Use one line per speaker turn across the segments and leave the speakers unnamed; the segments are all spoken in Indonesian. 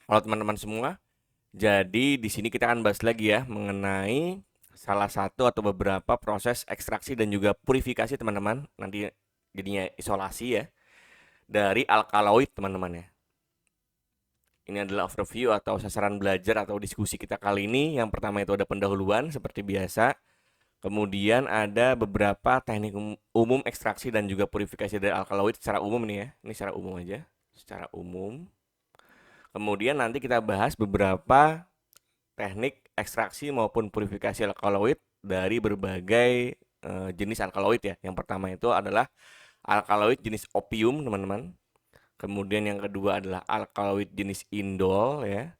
Halo teman-teman semua. Jadi di sini kita akan bahas lagi ya mengenai salah satu atau beberapa proses ekstraksi dan juga purifikasi teman-teman. Nanti jadinya isolasi ya dari alkaloid teman-teman ya. Ini adalah overview atau sasaran belajar atau diskusi kita kali ini. Yang pertama itu ada pendahuluan seperti biasa. Kemudian ada beberapa teknik umum ekstraksi dan juga purifikasi dari alkaloid secara umum nih ya. Ini secara umum aja, secara umum. Kemudian nanti kita bahas beberapa teknik ekstraksi maupun purifikasi alkaloid dari berbagai jenis alkaloid ya. Yang pertama itu adalah alkaloid jenis opium, teman-teman. Kemudian yang kedua adalah alkaloid jenis indol ya.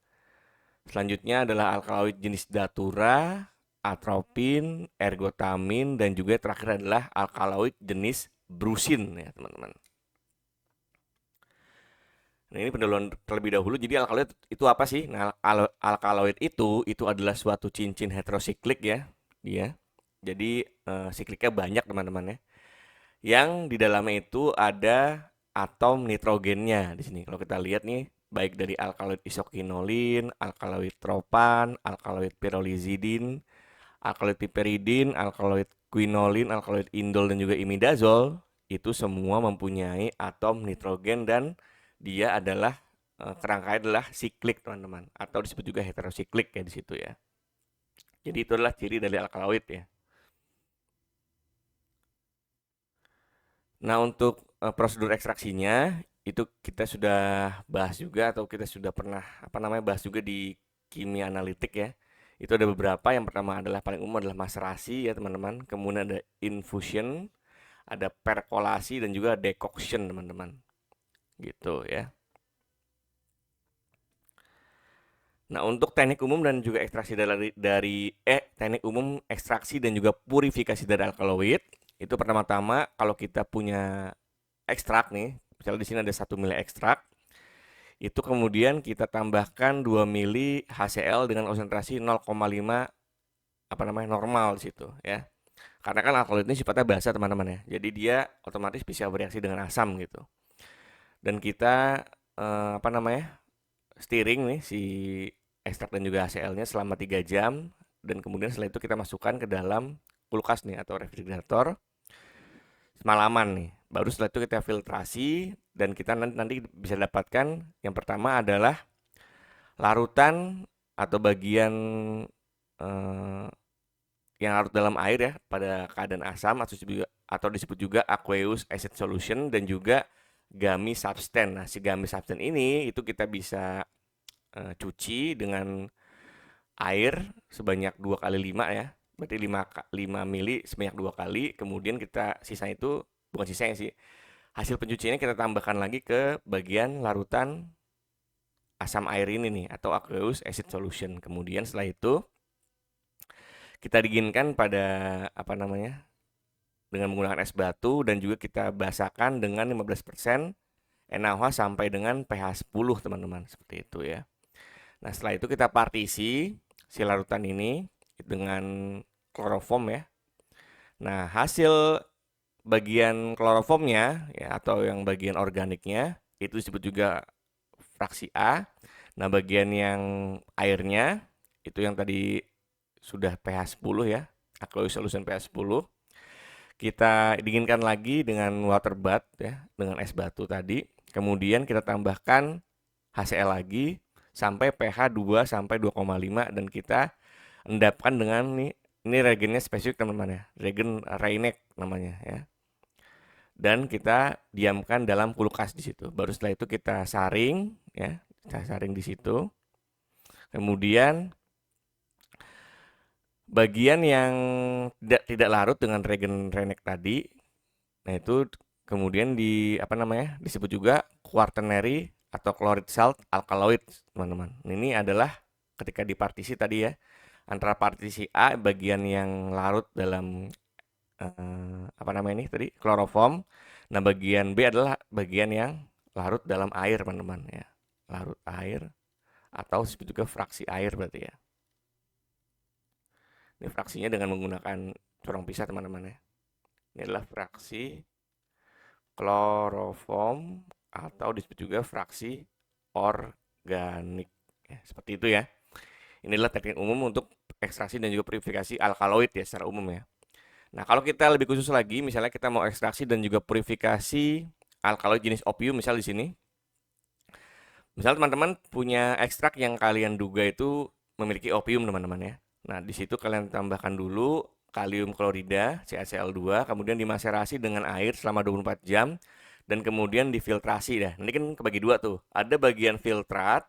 Selanjutnya adalah alkaloid jenis datura, atropin, ergotamin, dan juga terakhir adalah alkaloid jenis brusin ya, teman-teman. Nah, ini pendahuluan terlebih dahulu. Jadi alkaloid itu apa sih? Nah, alkaloid itu adalah suatu cincin heterosiklik ya, dia. Jadi sikliknya banyak teman-teman ya. Yang di dalamnya itu ada atom nitrogennya di sini. Kalau kita lihat nih, baik dari alkaloid isokinolin, alkaloid tropan, alkaloid pirolizidin, alkaloid piperidin, alkaloid quinolin, alkaloid indol dan juga imidazol itu semua mempunyai atom nitrogen dan dia adalah kerangkanya adalah siklik teman-teman atau disebut juga heterosiklik ya di situ ya. Jadi itu adalah ciri dari alkaloid ya. Nah, untuk prosedur ekstraksinya itu kita sudah bahas juga atau kita sudah pernah bahas juga di kimia analitik ya. Itu ada beberapa. Yang pertama adalah paling umum adalah maserasi ya teman-teman. Kemudian ada infusion, ada perkolasi dan juga decoction teman-teman. Gitu ya. Nah, untuk teknik umum dan juga ekstraksi teknik umum ekstraksi dan juga purifikasi dari alkaloid itu pertama-tama kalau kita punya ekstrak nih, misalnya di sini ada 1 mili ekstrak, itu kemudian kita tambahkan 2 mili HCl dengan konsentrasi 0,5 normal di situ ya. Karena kan alkaloid ini sifatnya basa teman-teman ya. Jadi dia otomatis bisa bereaksi dengan asam gitu. Dan kita steering nih si ekstrak dan juga HCl-nya selama 3 jam dan kemudian setelah itu kita masukkan ke dalam kulkas nih atau refrigerator semalaman nih. Baru setelah itu kita filtrasi dan kita nanti bisa dapatkan yang pertama adalah larutan atau bagian eh, yang larut dalam air ya pada keadaan asam atau disebut juga aqueous acid solution dan juga gummy substance. Nah, si gummy substance ini itu kita bisa cuci dengan air sebanyak 2 kali 5 ya. Berarti 5 mili sebanyak 2 kali. Kemudian kita sisa itu bukan sisanya sih. Hasil pencuciannya kita tambahkan lagi ke bagian larutan asam air ini nih atau aqueous acid solution. Kemudian setelah itu kita dinginkan pada dengan menggunakan es batu dan juga kita basahkan dengan 15% NaOH sampai dengan pH 10 teman-teman seperti itu ya. Nah, setelah itu kita partisi si larutan ini dengan kloroform ya. Nah, hasil bagian kloroformnya ya atau yang bagian organiknya itu disebut juga fraksi A. Nah, bagian yang airnya itu yang tadi sudah pH 10 ya, aqueous solution pH 10. Kita dinginkan lagi dengan water bath ya, dengan es batu tadi. Kemudian kita tambahkan HCl lagi sampai pH 2 sampai 2,5 dan kita endapkan dengan ini reagennya spesifik teman-teman ya. Reagen Reinect namanya ya. Dan kita diamkan dalam kulkas di situ. Baru setelah itu kita saring ya, kita saring di situ. Kemudian bagian yang tidak larut dengan reagen Reinect tadi, nah itu kemudian disebut juga quaternary atau chloride salt alkaloid, teman-teman. Ini adalah ketika di partisi tadi ya, antara partisi A bagian yang larut dalam kloroform. Nah, bagian B adalah bagian yang larut dalam air, teman-teman ya. Larut air atau disebut juga fraksi air berarti ya. Ini fraksinya dengan menggunakan corong pisah, teman-teman ya. Ini adalah fraksi kloroform atau disebut juga fraksi organik Ya, seperti itu ya. Inilah teknik umum untuk ekstraksi dan juga purifikasi alkaloid ya secara umum ya. Nah, kalau kita lebih khusus lagi, misalnya kita mau ekstraksi dan juga purifikasi alkaloid jenis opium, misal di sini. Misal teman-teman punya ekstrak yang kalian duga itu memiliki opium, teman-teman ya. Nah, di situ kalian tambahkan dulu kalium klorida, CaCl2, kemudian dimaserasi dengan air selama 24 jam, dan kemudian difiltrasi dah. Nanti kan kebagi dua tuh. Ada bagian filtrat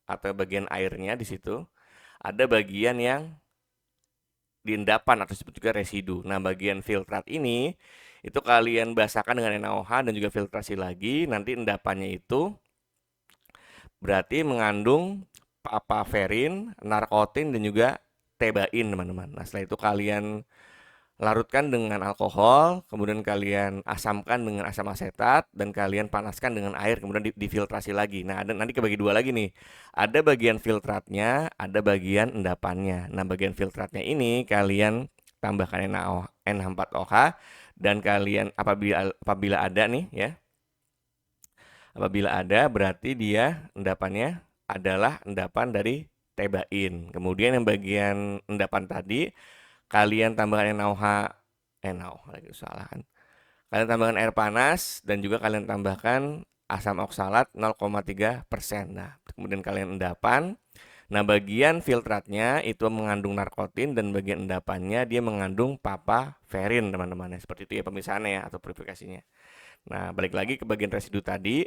atau bagian airnya di situ. Ada bagian yang di endapan atau disebut juga residu. Nah, bagian filtrat ini itu kalian basahkan dengan NaOH dan juga filtrasi lagi. Nanti endapannya itu berarti mengandung papaverin, narkotin dan juga tebain, teman-teman. Nah, setelah itu kalian larutkan dengan alkohol, kemudian kalian asamkan dengan asam asetat, dan kalian panaskan dengan air, kemudian difiltrasi lagi. Nah, ada nanti kebagi dua lagi nih. Ada bagian filtratnya, ada bagian endapannya. Nah, bagian filtratnya ini kalian tambahkan NH4OH, dan kalian apabila ada nih ya. Apabila ada berarti dia endapannya adalah endapan dari tebain. Kemudian yang bagian endapan tadi kalian tambahkan NaOH lagi salah kan. Kalian tambahkan air panas dan juga kalian tambahkan asam oksalat 0,3%. Nah, kemudian kalian endapan. Nah, bagian filtratnya itu mengandung narkotin dan bagian endapannya dia mengandung papaverin, teman-teman. Seperti itu ya pemisahannya ya atau purifikasinya. Nah, balik lagi ke bagian residu tadi.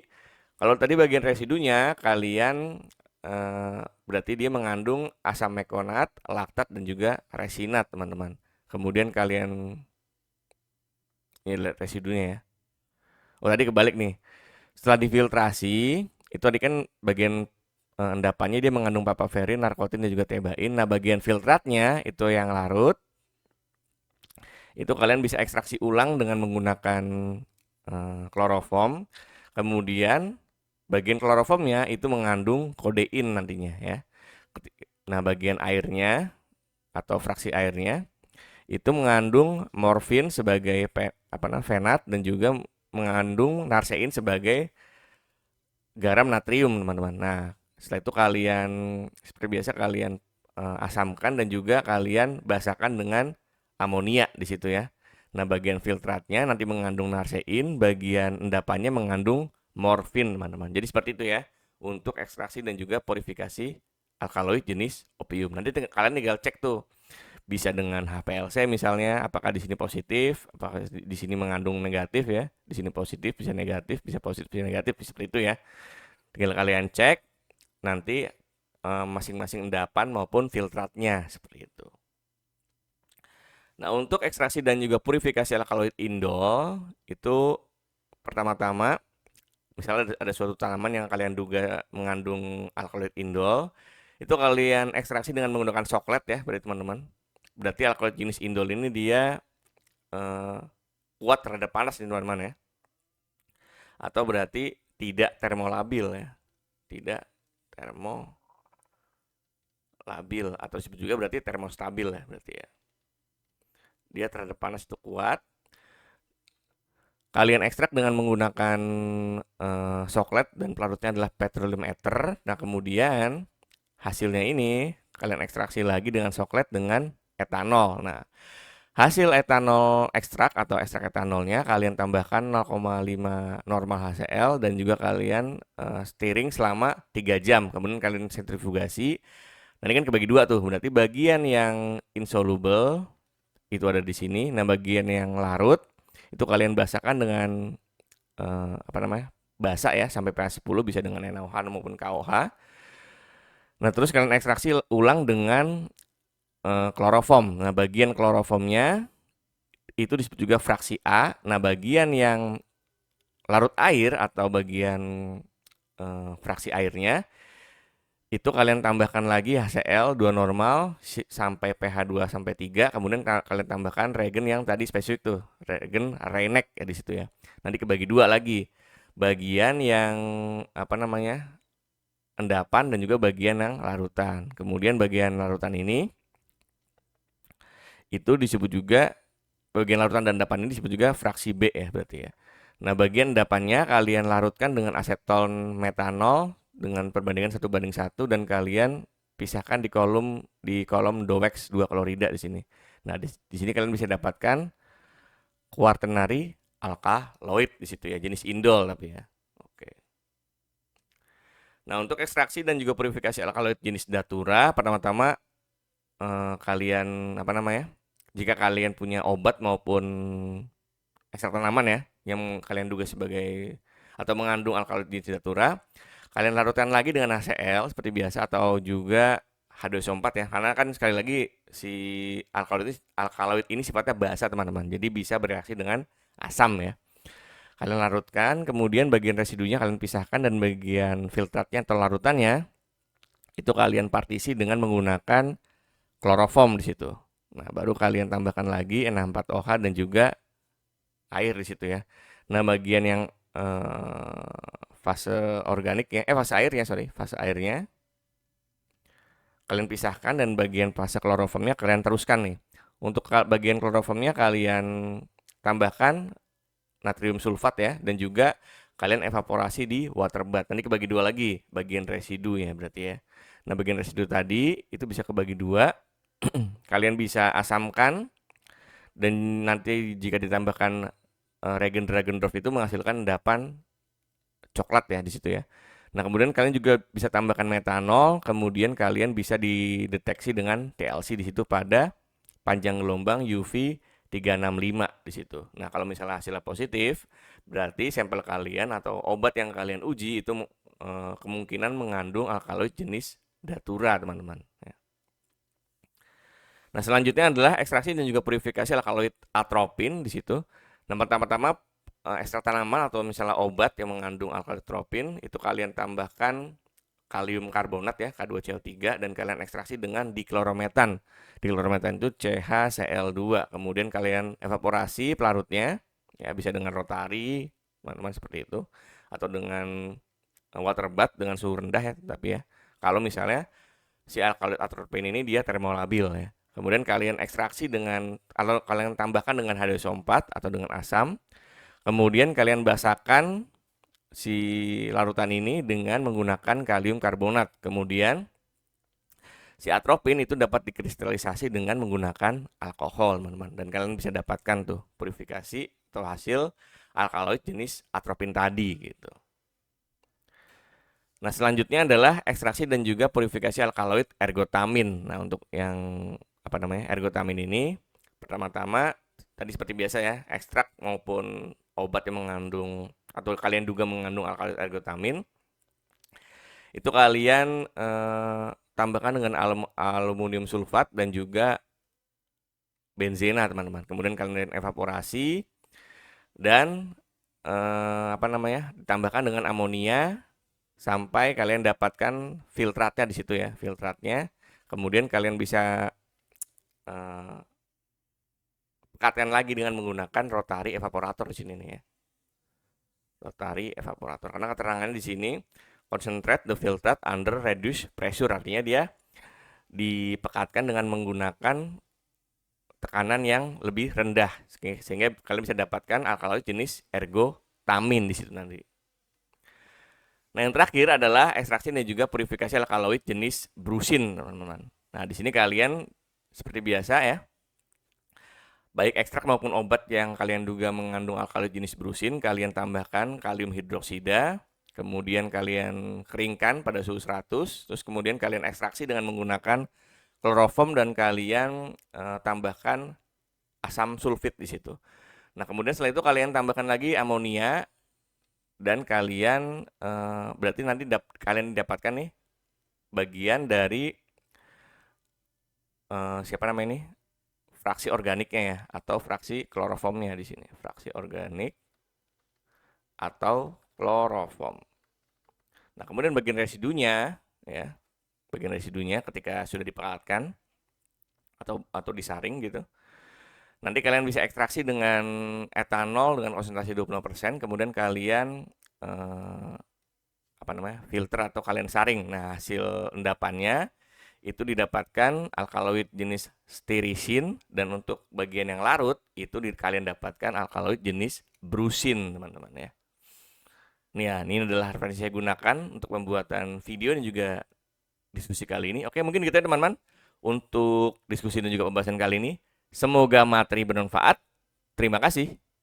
Kalau tadi bagian residunya kalian berarti dia mengandung asam mekonat, laktat dan juga resinat, teman-teman. Kemudian kalian ini lihat residunya ya. Oh, tadi kebalik nih. Setelah difiltrasi, itu tadi kan bagian endapannya dia mengandung papaverin, narkotin dan juga tebain. Nah, bagian filtratnya itu yang larut. Itu kalian bisa ekstraksi ulang dengan menggunakan kloroform. Kemudian bagian kloroformnya itu mengandung kodein nantinya ya. Nah, bagian airnya atau fraksi airnya itu mengandung morfin sebagai fenat dan juga mengandung narsein sebagai garam natrium, teman-teman. Nah, setelah itu kalian seperti biasa kalian asamkan dan juga kalian basahkan dengan amonia di situ ya. Nah, bagian filtratnya nanti mengandung narsein, bagian endapannya mengandung morfin, teman-teman. Jadi seperti itu ya untuk ekstraksi dan juga purifikasi alkaloid jenis opium. Nanti kalian tinggal cek tuh. Bisa dengan HPLC misalnya, apakah di sini positif, apakah di sini mengandung negatif ya. Di sini positif, bisa negatif, bisa positif, bisa negatif, seperti itu ya. Tinggal kalian cek nanti masing-masing endapan maupun filtratnya seperti itu. Nah, untuk ekstraksi dan juga purifikasi alkaloid indol itu pertama-tama misalnya ada suatu tanaman yang kalian duga mengandung alkaloid indol, itu kalian ekstraksi dengan menggunakan soklet ya, berarti teman-teman. Berarti alkaloid jenis indol ini dia kuat terhadap panas nih teman-teman ya. Atau berarti tidak termolabil ya. Tidak termolabil atau disebut juga berarti termostabil ya berarti ya. Dia terhadap panas itu kuat. Kalian ekstrak dengan menggunakan soklet dan pelarutnya adalah petroleum ether. Nah, kemudian hasilnya ini kalian ekstraksi lagi dengan soklet dengan etanol. Nah, hasil etanol ekstrak atau ekstrak etanolnya kalian tambahkan 0,5 normal HCl dan juga kalian stirring selama 3 jam. Kemudian kalian sentrifugasi. Nah, ini kan kebagi dua tuh. Berarti bagian yang insoluble itu ada di sini. Nah, bagian yang larut itu kalian basahkan dengan basah ya sampai pH 10, bisa dengan NaOH maupun KOH. Nah, terus kalian ekstraksi ulang dengan kloroform. Nah, bagian kloroformnya itu disebut juga fraksi A. Nah, bagian yang larut air atau bagian fraksi airnya itu kalian tambahkan lagi HCl 2 normal sampai pH 2 sampai 3, kemudian kalian tambahkan reagen yang tadi spesifik tuh, reagen Reineck ya di situ ya. Nanti kebagi dua lagi. Bagian yang endapan dan juga bagian yang larutan. Kemudian bagian larutan ini itu disebut juga bagian larutan dan endapan ini disebut juga fraksi B ya berarti ya. Nah, bagian endapannya kalian larutkan dengan aseton metanol dengan perbandingan 1:1 dan kalian pisahkan di kolom Dowex 2 klorida di sini. Nah, di sini kalian bisa dapatkan quaternary alkaloid di situ ya, jenis indol tapi ya. Oke. Nah, untuk ekstraksi dan juga purifikasi alkaloid jenis datura, pertama-tama kalian jika kalian punya obat maupun ekstrak tanaman ya yang kalian duga sebagai atau mengandung alkaloid jenis datura, kalian larutkan lagi dengan HCl seperti biasa atau juga H2SO4 ya, karena kan sekali lagi si alkaloid ini sifatnya basa teman-teman, jadi bisa bereaksi dengan asam ya. Kalian larutkan, kemudian bagian residunya kalian pisahkan dan bagian filtratnya atau larutannya itu kalian partisi dengan menggunakan kloroform di situ. Nah, baru kalian tambahkan lagi N4OH dan juga air di situ ya. Nah, bagian yang fase airnya kalian pisahkan dan bagian fase kloroformnya kalian teruskan nih. Untuk bagian kloroformnya kalian tambahkan natrium sulfat ya dan juga kalian evaporasi di water bath. Nanti kebagi dua lagi, bagian residu ya berarti ya. Nah, bagian residu tadi itu bisa kebagi dua. Kalian bisa asamkan dan nanti jika ditambahkan reagen Dragendorf itu menghasilkan endapan coklat ya di situ ya. Nah, kemudian kalian juga bisa tambahkan metanol, kemudian kalian bisa dideteksi dengan TLC di situ pada panjang gelombang UV 365 di situ. Nah, kalau misalnya hasilnya positif, berarti sampel kalian atau obat yang kalian uji itu kemungkinan mengandung alkaloid jenis datura, teman-teman. Ya. Nah, selanjutnya adalah ekstraksi dan juga purifikasi alkaloid atropin di situ. Nah, pertama-tama ekstrak tanaman atau misalnya obat yang mengandung alkaloid atropin itu kalian tambahkan kalium karbonat ya, K2CO3 dan kalian ekstraksi dengan diklorometan. Diklorometan itu CHCl2. Kemudian kalian evaporasi pelarutnya ya, bisa dengan rotari, teman-teman seperti itu atau dengan water bath dengan suhu rendah ya, tapi ya. Kalau misalnya si alkaloid atropin ini dia termolabil ya. Kemudian kalian ekstraksi atau kalian tambahkan dengan H2SO4 atau dengan asam. Kemudian kalian basahkan si larutan ini dengan menggunakan kalium karbonat. Kemudian si atropin itu dapat dikristalisasi dengan menggunakan alkohol, teman-teman. Dan kalian bisa dapatkan tuh purifikasi atau hasil alkaloid jenis atropin tadi gitu. Nah, selanjutnya adalah ekstraksi dan juga purifikasi alkaloid ergotamin. Nah, untuk yang ergotamin ini pertama-tama tadi seperti biasa ya, ekstrak maupun obat yang mengandung atau kalian duga mengandung alkaloid ergotamin itu kalian tambahkan dengan aluminium sulfat dan juga benzena, teman-teman. Kemudian kalian evaporasi dan ditambahkan dengan amonia sampai kalian dapatkan filtratnya di situ ya, filtratnya. Kemudian kalian bisa pekatkan lagi dengan menggunakan rotary evaporator di sini nih ya. Rotary evaporator. Karena keterangannya di sini concentrate the filtrate under reduced pressure, artinya dia dipekatkan dengan menggunakan tekanan yang lebih rendah sehingga kalian bisa dapatkan alkaloid jenis ergotamin di situ nanti. Nah, yang terakhir adalah ekstraksi dan juga purifikasi alkaloid jenis brusin, teman-teman. Nah, di sini kalian seperti biasa ya, baik ekstrak maupun obat yang kalian duga mengandung alkaloid jenis brusin, kalian tambahkan kalium hidroksida, kemudian kalian keringkan pada suhu 100, terus kemudian kalian ekstraksi dengan menggunakan kloroform dan kalian tambahkan asam sulfit di situ. Nah, kemudian setelah itu kalian tambahkan lagi amonia dan kalian berarti nanti kalian dapatkan nih bagian dari fraksi organiknya ya atau fraksi kloroformnya di sini, fraksi organik atau kloroform. Nah, kemudian bagian residunya ya, bagian residunya ketika sudah dipekatkan atau disaring gitu. Nanti kalian bisa ekstraksi dengan etanol dengan konsentrasi 20%, kemudian kalian filter atau kalian saring. Nah, hasil endapannya itu didapatkan alkaloid jenis stirisin dan untuk bagian yang larut itu kalian dapatkan alkaloid jenis brusin, teman-teman ya. Nih ya, ini adalah referensi saya gunakan untuk pembuatan video dan juga diskusi kali ini. Oke, mungkin gitu ya teman-teman untuk diskusi dan juga pembahasan kali ini. Semoga materi bermanfaat. Terima kasih.